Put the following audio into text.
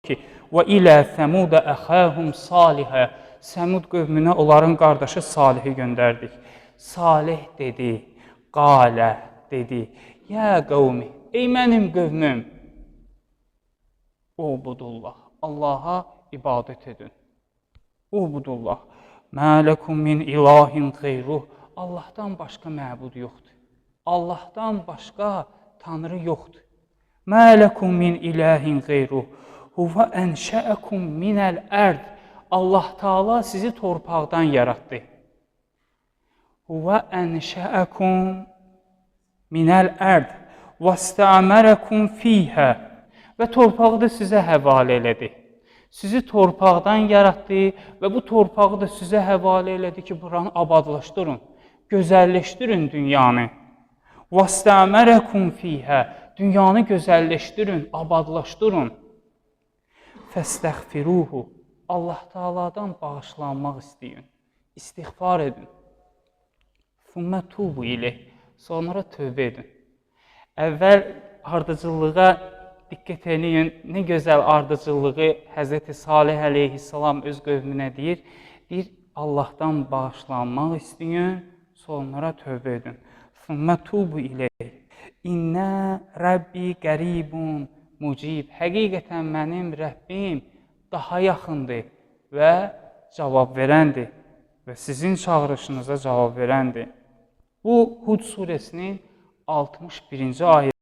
ki, və ilə Səmudə əxəhum salihə, Səmud qövmünə onların qardaşı Salihi göndərdik. Salih dedi, qalə dedi, yə qavmi, ey mənim qövmüm, ubudullah, Allaha ibadət edin. Ubudullah, mə ləkum min ilahin qeyruh, Allahdan başqa məbud yoxdur. Allahdan başqa Tanrı yoxdur. Mə ləkum min ilahin qeyruh, huvə ənşəəkum minəl ərd, Allah Taala sizi torpaqdan yaratdı. Huvə ənşəəkum minəl ərd və istəmərəkum fiyhə, və torpağı da sizə həvalə elədi. Sizi torpaqdan yaratdı və bu torpağı da sizə həvalə elədi ki, buranı abadlaşdırın, gözəlləşdirin dünyanı. وَاسْتَعْمَرَكُمْ فِيهَا, dünyanı gözəlləşdirin, abadlaşdırın. فَاسْتَغْفِرُوهُ, Allah Taala'dan bağışlanmaq istəyin, istiğfar edin. ثُمَّ تُوبُوا إِلَيْهِ, sonra tövbə edin. Əvvəl ardıcıllığa diqqət edin, nə gözəl ardıcıllığı Həzrəti Salih əleyhissalam öz qövmünə deyir, Allahdan bağışlanmaq istəyin, sonra tövbə edin. ثُمَّ تُوبُوا إِلَيْهِ İnnə Rəbbi qəribun mucib, həqiqətən mənim Rəbbim daha yaxındır və cavab verəndir və sizin çağırışınıza cavab verəndir. Bu Hud surəsinin 61-ci ayəti.